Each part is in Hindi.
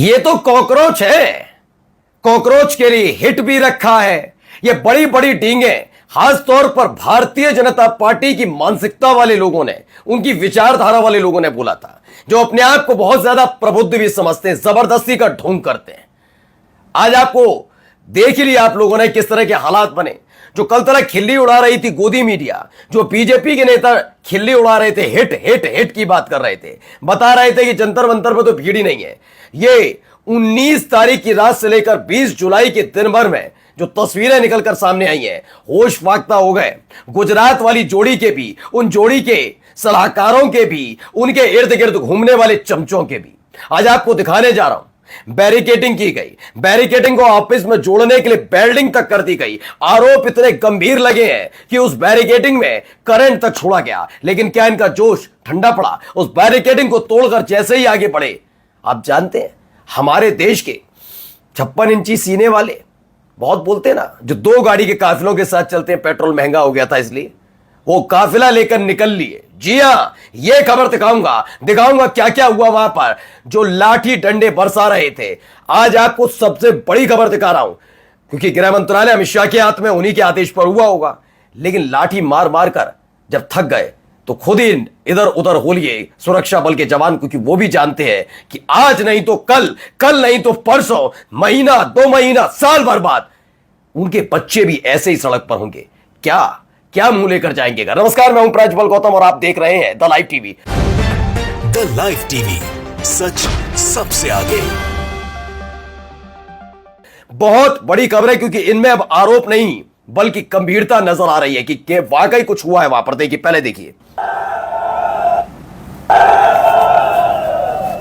ये तो कॉकरोच है। कॉकरोच के लिए हिट भी रखा है। ये बड़ी बड़ी डींगे खास तौर पर भारतीय जनता पार्टी की मानसिकता वाले लोगों ने, उनकी विचारधारा वाले लोगों ने बोला था, जो अपने आप को बहुत ज्यादा प्रबुद्ध भी समझते हैं, जबरदस्ती का ढोंग करते हैं। आज आपको देख ही लिया आप लोगों ने किस तरह के हालात बने। जो कल तरह खिल्ली उड़ा रही थी गोदी मीडिया, जो बीजेपी के नेता खिल्ली उड़ा रहे थे, हिट हिट हिट की बात कर रहे थे, बता रहे थे कि जंतर मंतर में तो भीड़ ही नहीं है। ये 19 तारीख की रात से लेकर 20 जुलाई के दिन भर में जो तस्वीरें निकलकर सामने आई हैं, होश फाख्ता हो गए। गुजरात वाली जोड़ी के भी, उन जोड़ी के सलाहकारों के भी, उनके इर्द गिर्द घूमने वाले चमचों के भी आज आपको दिखाने जा रहा हूं। बैरिकेडिंग की गई, बैरिकेडिंग को ऑफिस में जोड़ने के लिए बेल्डिंग तक कर दी गई। आरोप इतने गंभीर लगे हैं कि उस बैरिकेडिंग में करंट तक छोड़ा गया, लेकिन क्या इनका जोश ठंडा पड़ा? उस बैरिकेडिंग को तोड़कर जैसे ही आगे बढ़े, आप जानते हैं हमारे देश के 56 इंची सीने वाले बहुत बोलते हैं ना, जो 2 गाड़ी के काफिलों के साथ चलते हैं, पेट्रोल महंगा हो गया था इसलिए वो काफिला लेकर निकल लिए। जी हां, ये खबर दिखाऊंगा क्या क्या हुआ वहां पर, जो लाठी डंडे बरसा रहे थे। आज आपको सबसे बड़ी खबर दिखा रहा हूं, क्योंकि गृह मंत्रालय अमित शाह के हाथ में, उन्हीं के आदेश पर हुआ होगा, लेकिन लाठी मार मार कर जब थक गए तो खुद ही इधर उधर हो लिए सुरक्षा बल के जवान, क्योंकि वो भी जानते हैं कि आज नहीं तो कल, कल नहीं तो परसों, महीना 2 महीना, साल भर बाद उनके बच्चे भी ऐसे ही सड़क पर होंगे। क्या मुंह लेकर जाएंगे? नमस्कार, मैं हूं प्रज्वल गौतम और आप देख रहे हैं the live TV. The live TV, सच सबसे आगे। बहुत बड़ी खबर है, क्योंकि इनमें अब आरोप नहीं बल्कि गंभीरता नजर आ रही है कि वाकई कुछ हुआ है वहां पर। देखिए, पहले देखिए।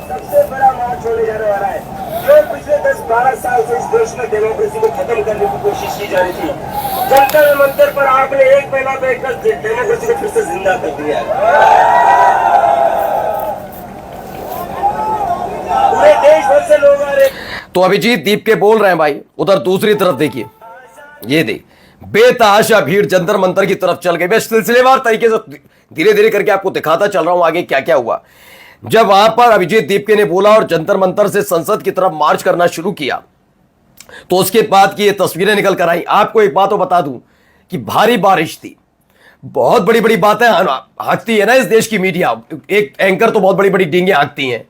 सबसे बड़ा मार्च होने जाने वाला है, जो पिछले 10-12 साल से इस देश में डेमोक्रेसी को खत्म करने की कोशिश की जा रही थी। जंतर मंतर पर आपने एक महीना बैठकर डेमोक्रेसी को फिर से जिंदा कर दिया है। पूरे देश भर से लोग आ रहे। तो अभिजीत दीप के बोल रहे हैं भाई, उधर दूसरी तरफ देखिए, ये देख बेतहाशा भीड़ जंतर मंतर की तरफ चल गई। मैं सिलसिलेवार तरीके से धीरे धीरे करके आपको दिखाता चल रहा हूं आगे क्या क्या हुआ। जब वहां पर अभिजीत दीपके ने बोला और जंतर मंतर से संसद की तरफ मार्च करना शुरू किया, तो उसके बाद की ये तस्वीरें निकल कर आई। आपको एक बात तो बता दूं कि भारी बारिश थी, बहुत बड़ी बड़ी बातें हाँकती है ना इस देश की मीडिया। एक एंकर तो बहुत बड़ी बड़ी डींगे हाँकती हैं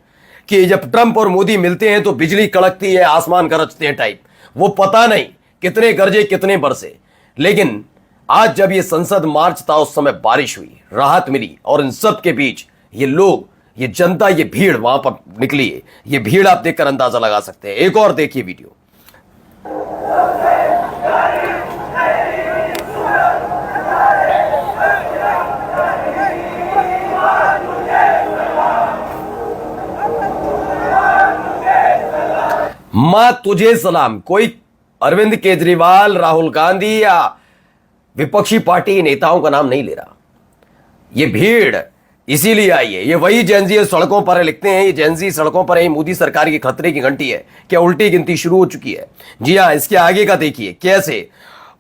कि जब ट्रंप और मोदी मिलते हैं तो बिजली कड़कती है, आसमान गरजते हैं टाइप। वो पता नहीं कितने गरजे कितने बरसे, लेकिन आज जब ये संसद मार्च था उस समय बारिश हुई, राहत मिली। और इन सब के बीच ये लोग, ये जनता, ये भीड़ वहां पर निकली है। ये भीड़ आप देखकर अंदाजा लगा सकते हैं। एक और देखिए वीडियो। मां तुझे सलाम। कोई अरविंद केजरीवाल, राहुल गांधी या विपक्षी पार्टी नेताओं का नाम नहीं ले रहा। ये भीड़ इसीलिए आई है। ये वही जेनजी सड़कों पर है, लिखते हैं ये जेनजी सड़कों पर है। मोदी सरकार की खतरे की घंटी है। क्या उल्टी गिनती शुरू हो चुकी है? जी हां, इसके आगे का देखिए कैसे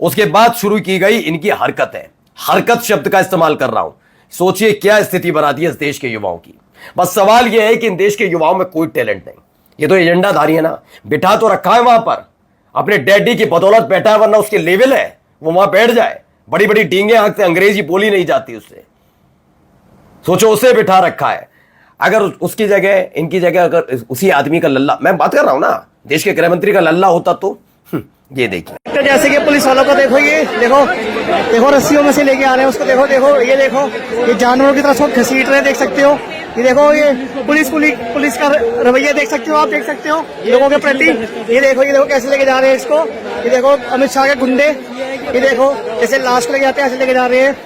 उसके बाद शुरू की गई इनकी हरकत है। हरकत शब्द का इस्तेमाल कर रहा हूं। सोचिए क्या स्थिति बना दी है इस देश के युवाओं की। बस सवाल यह है कि इन देश के युवाओं में कोई टैलेंट नहीं। ये तो एजेंडाधारी है ना, बिठा तो रखा है वहां पर, अपने डैडी की बदौलत बैठा है, वरना उसके लेवल है वो वहां बैठ जाए। बड़ी बड़ी डींगे हाँकते, अंग्रेजी बोली नहीं जाती उससे। सोचो, उसे बिठा रखा है। अगर उसकी जगह, इनकी जगह अगर उसी आदमी का लल्ला, मैं बात कर रहा हूं ना, देश के गृह मंत्री का लल्ला होता तो ये देखिए। तो जैसे कि पुलिस वालों को देखो, ये देखो रस्सियों में से लेके आ रहे हैं उसको। देखो ये जानवरों की तरह सब घसीट रहे हैं, देख सकते हो। ये देखो, ये पुलिस का रवैया देख सकते हो, आप देख सकते हो लोगों के प्रति। ये देखो कैसे लेके जा रहे हैं इसको। ये देखो अमित शाह के गुंडे, ये देखो जैसे लाश को लेके जाते हैं ऐसे लेके जा रहे हैं।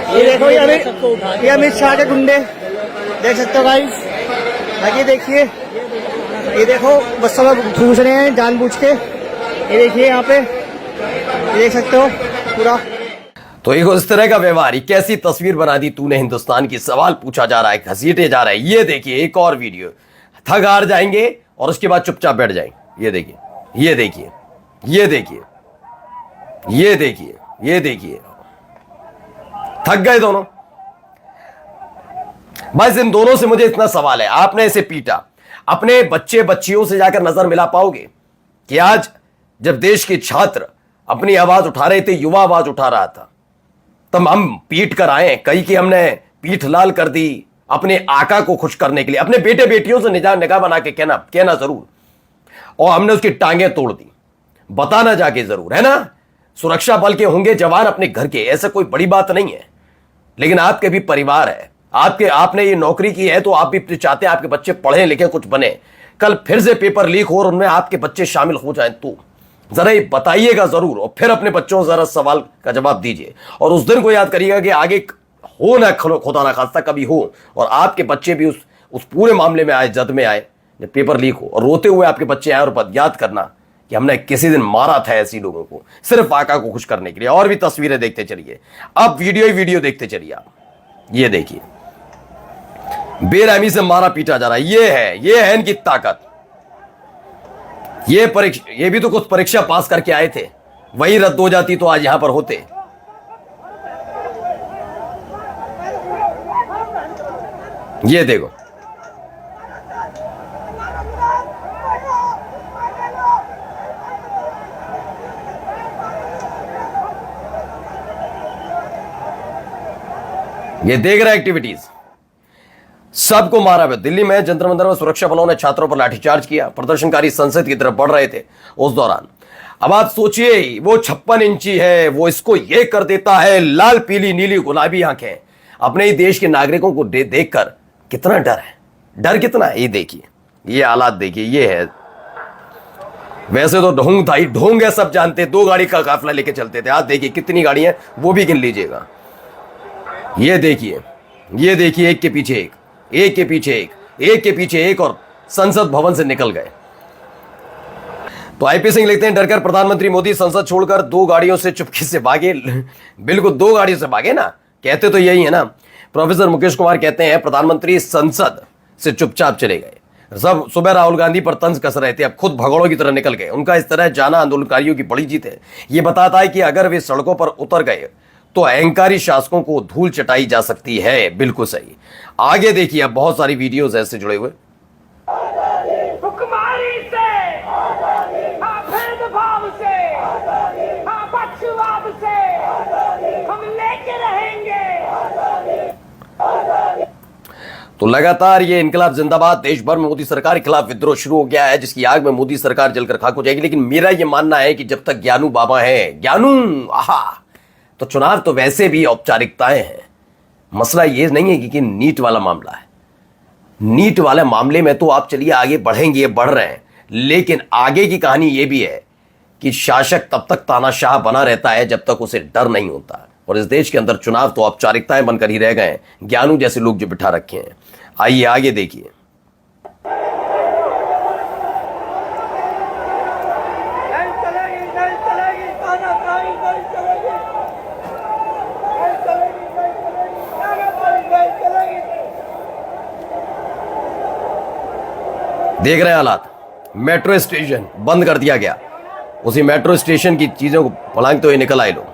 ये देखो ये अमित शाह के गुंडे, देख सकते हो गाइस। आगे देखिए, ये देखो बस्सों में घुस रहे हैं जानबूझ के। ये देखिए यहाँ पे, ये देख सकते हो पूरा। तो एक इस तरह का व्यवहार, ये कैसी तस्वीर बना दी तूने हिंदुस्तान की? सवाल पूछा जा रहा है, घसीटे जा रहा है। ये देखिए एक और वीडियो। थक हार जाएंगे और उसके बाद चुपचाप बैठ जाएंगे। ये देखिए, ये देखिए, ये देखिए, ये देखिए, ये देखिए, थक गए दोनों। बस इन दोनों से मुझे इतना सवाल है, आपने इसे पीटा, अपने बच्चे बच्चियों से जाकर नजर मिला पाओगे कि आज जब देश के छात्र अपनी आवाज उठा रहे थे, युवा आवाज उठा रहा था, तब हम पीट कर आए, कई की हमने पीठ लाल कर दी अपने आका को खुश करने के लिए, अपने बेटे बेटियों से निगाह बना के कहना जरूर, और हमने उसकी टांगें तोड़ दी, बताना जाके जरूर, है ना। सुरक्षा बल के होंगे जवान अपने घर के, ऐसा कोई बड़ी बात नहीं है, लेकिन आपके भी परिवार है, आपने ये नौकरी की है तो आप भी चाहते हैं आपके बच्चे पढ़े लिखे कुछ बने, कल फिर से पेपर लीक हो और उनमें आपके बच्चे शामिल हो जाएं तो जरा ये बताइएगा जरूर, और फिर अपने बच्चों से जरा सवाल का जवाब दीजिए, और उस दिन को याद करिएगा कि आगे हो ना, खुदा ना खास्ता कभी हो और आपके बच्चे भी उस पूरे मामले में आए, जद में आए जब पेपर लीक हो और रोते हुए आपके बच्चे आए, और याद करना कि हमने किसी दिन मारा था ऐसी लोगों को सिर्फ आका को खुश करने के लिए। और भी तस्वीरें देखते चलिए, अब वीडियो देखते चलिए आप। ये देखिए बेरहमी से मारा पीटा जा रहा है, ये है इनकी ताकत। ये भी तो कुछ परीक्षा पास करके आए थे, वही रद्द हो जाती तो आज यहां पर होते। ये देखो, ये देख रहे एक्टिविटीज, सबको मारा हुआ। दिल्ली में जंतर मंतर में सुरक्षा बलों ने छात्रों पर लाठीचार्ज किया, प्रदर्शनकारी संसद की तरफ बढ़ रहे थे उस दौरान। अब आप सोचिए, वो 56 इंची है, वो इसको ये कर देता है, लाल पीली नीली गुलाबी आंखें। अपने ही देश के नागरिकों को देखकर कितना डर है, डर कितना है, ये देखिए, ये हालात देखिए, ये है। वैसे तो ढोंग था, ढोंग है, सब जानते, 2 गाड़ी का काफिला लेके चलते थे, आज देखिए कितनी गाड़ियां, वो भी गिन लीजिएगा। ये देखिए, एक के पीछे एक, एक के पीछे एक, और संसद भवन से निकल गए। तो आईपी सिंह लिखते हैं, डरकर प्रधानमंत्री मोदी संसद छोड़कर 2 गाड़ियों से चुपके से भागे। बिल्कुल 2 गाड़ियों से भागे ना, कहते तो यही है ना। प्रोफेसर मुकेश कुमार कहते हैं, प्रधानमंत्री संसद से चुपचाप चले गए। सब सुबह राहुल गांधी पर तंज कस रहे थे, अब खुद भगोड़ों की तरह निकल गए। उनका इस तरह जाना आंदोलनकारियों की बड़ी जीत है। यह बताता है कि अगर वे सड़कों पर उतर गए तो अहंकारी शासकों को धूल चटाई जा सकती है। बिल्कुल सही। आगे देखिए, अब बहुत सारी वीडियोस ऐसे जुड़े हुए। हुक्मरानी से, भेदभाव से, पक्षपात से हम लेके रहेंगे। तो लगातार ये इनकलाब जिंदाबाद, देश भर में मोदी सरकार के खिलाफ विद्रोह शुरू हो गया है, जिसकी आग में मोदी सरकार जलकर खाक हो जाएगी। लेकिन मेरा ये मानना है कि जब तक ज्ञानू बाबा है, तो चुनाव तो वैसे भी औपचारिकताएं हैं। मसला ये नहीं है कि नीट वाला मामला है, नीट वाले मामले में तो आप चलिए आगे बढ़ेंगे, बढ़ रहे हैं, लेकिन आगे की कहानी ये भी है कि शासक तब तक तानाशाह बना रहता है जब तक उसे डर नहीं होता। और इस देश के अंदर चुनाव तो औपचारिकताएं बनकर ही रह गए हैं, ज्ञानू जैसे लोग जो बिठा रखे हैं। आइए आगे देखिए। देख रहे हैं हालात, मेट्रो स्टेशन बंद कर दिया गया, उसी मेट्रो स्टेशन की चीजों को पलांगते हुए निकल आए लोग।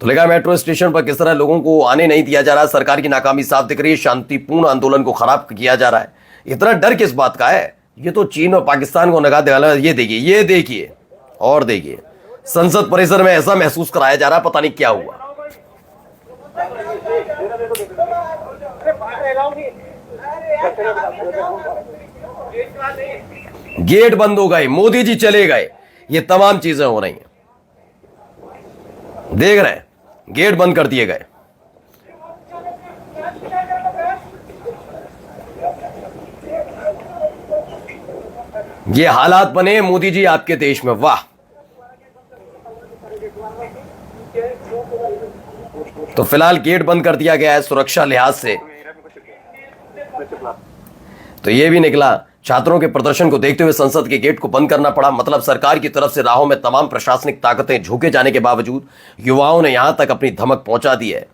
तो लगा मेट्रो स्टेशन पर किस तरह लोगों को आने नहीं दिया जा रहा। सरकार की नाकामी साफ दिख रही है, शांतिपूर्ण आंदोलन को खराब किया जा रहा है। इतना डर किस बात का है? ये तो चीन और पाकिस्तान को नगा दिया। ये देखिए और देखिए, संसद परिसर में ऐसा महसूस कराया जा रहा है, पता नहीं क्या हुआ। गेट बंद हो गए, मोदी जी चले गए, ये तमाम चीजें हो रही हैं। देख रहे हैं, गेट बंद कर दिए गए। ये हालात बने मोदी जी आपके देश में, वाह। तो फिलहाल गेट बंद कर दिया गया है सुरक्षा लिहाज से। तो यह भी निकला, छात्रों के प्रदर्शन को देखते हुए संसद के गेट को बंद करना पड़ा। मतलब सरकार की तरफ से राहों में तमाम प्रशासनिक ताकतें झुके जाने के बावजूद युवाओं ने यहां तक अपनी धमक पहुंचा दी है।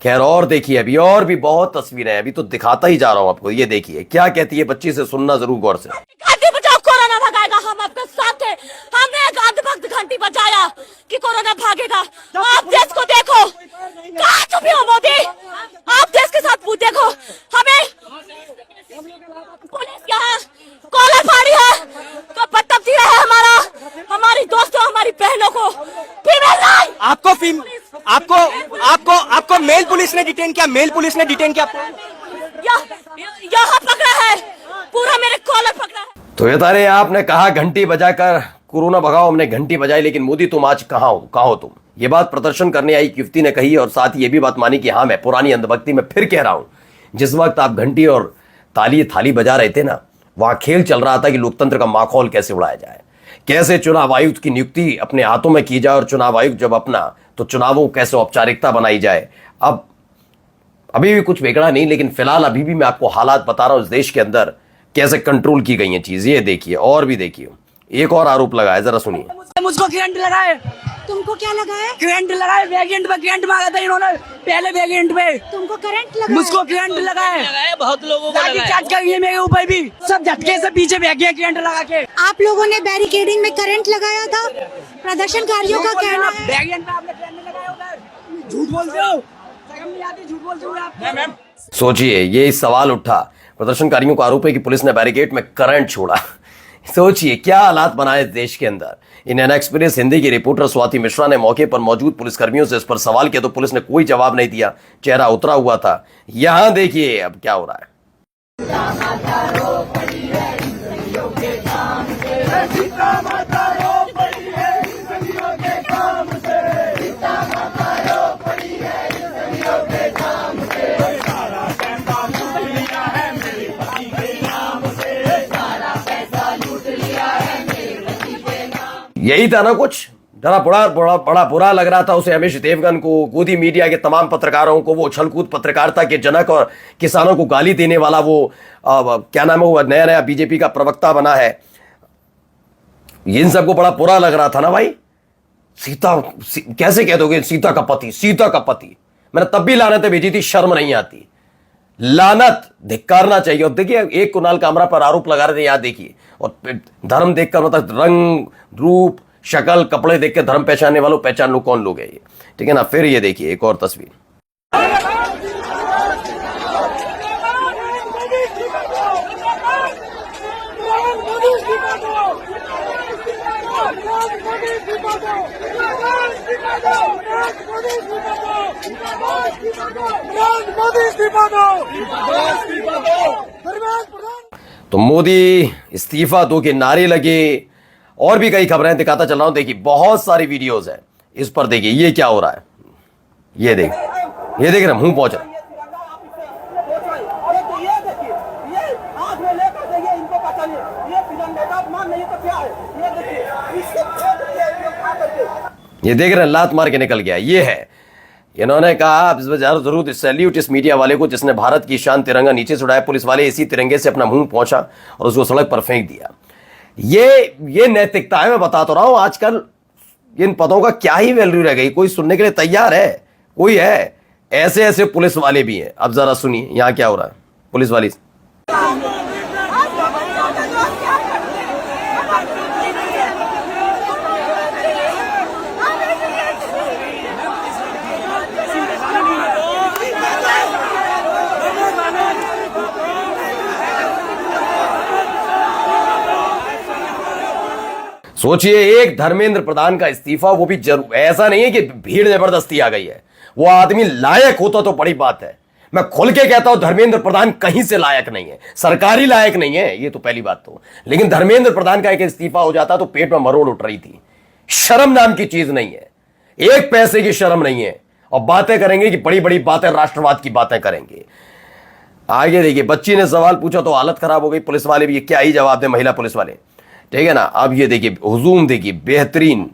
खैर, और देखिए, अभी और भी बहुत तस्वीरें हैं, अभी तो दिखाता ही जा रहा हूं आपको। ये देखिए क्या कहती है बच्ची, से सुनना जरूर गौर से। कोरोना भगाएगा, हम आपके साथ हैं। हमने एक अंधभक्त घंटी बजाया कि कोरोना भागेगा। आप देश को देखो, कहाँ छुपे हो मोदी? आप देश के साथ देखो, हमें पुलिस यहाँ आपको मेल पुलिस ने डिटेन किया, मेल पुलिस ने डिटेन किया आपको? यहाँ पकड़ा है, पूरा मेरे कॉलर पकड़ा है। तो ये तारे आपने कहा घंटी बजाकर कोरोना भगाओ, हमने घंटी बजाई, लेकिन मोदी तुम आज कहाँ हो तुम? ये बात प्रदर्शन करने आई युवती ने कही और साथ ही ये भी बात मानी कि हाँ मैं पुरानी अंधभक्ति में फिर कह रहा हूं, जिस वक्त आप घंटी और ताली थाली बजा रहे थे ना, वहां खेल चल रहा था कि लोकतंत्र का माखौल कैसे उड़ाया जाए, कैसे चुनाव आयुक्त की नियुक्ति अपने हाथों में की जाए और चुनाव आयुक्त जब अपना तो चुनावों कैसे औपचारिकता बनाई जाए। अब अभी भी कुछ बिगड़ा नहीं, लेकिन फिलहाल अभी भी मैं आपको हालात बता रहा हूं इस देश के अंदर कैसे कंट्रोल की गई हैं चीज। ये देखिए और भी देखिए, एक और आरोप लगाया, जरा सुनिए। मुझको करंट लगाए। तुमको क्या लगा है? करंट लगाए, वेरिएंट में करंट मांगा था इन्होंने, पहले वेरिएंट में तुमको करंट लगा? मुझको करंट लगाए, बहुत लोगों को लाठी चार्ज करिए मेरे ऊपर भी, सब झटके से पीछे भाग गए करंट लगा के। आप लोगों ने बैरिकेडिंग में करंट लगाया था, प्रदर्शनकारियों का कहना है। वेरिएंट में आपने करंट लगाया उधर, झूठ बोलते हो, शर्म नहीं आती, झूठ बोलते हो आप। सोचिए, ये सवाल उठा, प्रदर्शनकारियों का आरोप है कि पुलिस ने बैरिकेड में करंट छोड़ा। सोचिए क्या हालात बनाए इस देश के अंदर। इंडियन एक्सप्रेस हिंदी की रिपोर्टर स्वाति मिश्रा ने मौके पर मौजूद पुलिसकर्मियों से इस पर सवाल किया तो पुलिस ने कोई जवाब नहीं दिया, चेहरा उतरा हुआ था। यहां देखिए अब क्या हो रहा है। यही था ना कुछ, जरा बड़ा बुरा लग रहा था उसे, अमित देवगन को, गोदी मीडिया के तमाम पत्रकारों को, वो उछलकूद पत्रकारिता के जनक और किसानों को गाली देने वाला वो क्या नाम है, वो नया बीजेपी का प्रवक्ता बना है। इन सबको बड़ा बुरा लग रहा था ना भाई। कैसे कह दोगे सीता का पति? मैंने तब भी लानतें भेजी थी, शर्म नहीं आती। लानत, धिक्कारना चाहिए। और देखिए एक कुणाल कामरा पर आरोप लगा रहे थे, याद देखिए, और धर्म देखकर मतलब रंग रूप शक्ल कपड़े देख के धर्म पहचानने वालों पहचान लो कौन लोग है ये, ठीक है ना। फिर ये देखिए एक और तस्वीर। तो मोदी इस्तीफा दो के नारे लगे और भी कई खबरें दिखाता चल रहा हूं। देखिए बहुत सारी वीडियोस है इस पर, देखिए ये क्या हो रहा है। ये देख रहे मुंह पहुंच रहा। ये देख रहे हैं लात मार के निकल गया। ये है, इन्होंने कहा आप जरूर सैल्यूट इस मीडिया वाले को जिसने भारत की शान तिरंगा नीचे से उड़ाया। पुलिस वाले इसी तिरंगे से अपना मुंह पहुंचा और उसको सड़क पर फेंक दिया। ये नैतिकता है। मैं बता तो रहा हूं आजकल इन पदों का क्या ही वैल्यू रह गई, कोई सुनने के लिए तैयार है? कोई है? ऐसे पुलिस वाले भी हैं। अब जरा सुनिए यहां क्या हो रहा है पुलिस वाली। सोचिए एक धर्मेंद्र प्रधान का इस्तीफा, वो भी ऐसा नहीं है कि भीड़ जबरदस्ती आ गई है, वो आदमी लायक होता तो बड़ी बात है। मैं खुल के कहता हूं धर्मेंद्र प्रधान कहीं से लायक नहीं है, सरकारी लायक नहीं है, ये तो पहली बात तो। लेकिन धर्मेंद्र प्रधान का एक इस्तीफा हो जाता तो पेट में मरोड़ उठ रही थी। शर्म नाम की चीज नहीं है, एक पैसे की शर्म नहीं है। और बातें करेंगे कि बड़ी बड़ी बातें, राष्ट्रवाद की बातें करेंगे। आगे देखिए, बच्ची ने सवाल पूछा तो हालत खराब हो गई। पुलिस वाले भी क्या ही जवाब दे, महिला पुलिस वाले, ठीक है ना। अब ये देखिए हुजूम देखिए, बेहतरीन।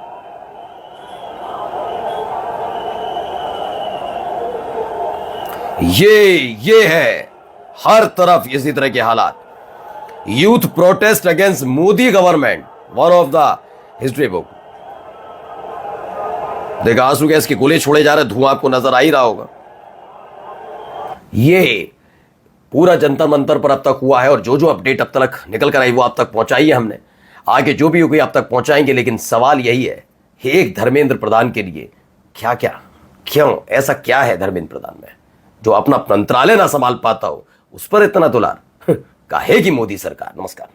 ये है हर तरफ इसी तरह के हालात। Youth protest against Modi government, one of the history book. देखा आंसू गैस के गोले छोड़े जा रहे, धुआं आपको नजर आ ही रहा होगा। ये पूरा जंतर मंतर पर अब तक हुआ है और जो अपडेट अब तक निकल कर आई वो आप तक पहुंचाई है हमने। आगे जो भी होगी आप तक पहुंचाएंगे। लेकिन सवाल यही है, एक धर्मेंद्र प्रधान के लिए क्यों ऐसा क्या है धर्मेंद्र प्रधान में जो अपना मंत्रालय ना संभाल पाता हो, उस पर इतना दुलार? काहे की मोदी सरकार। नमस्कार।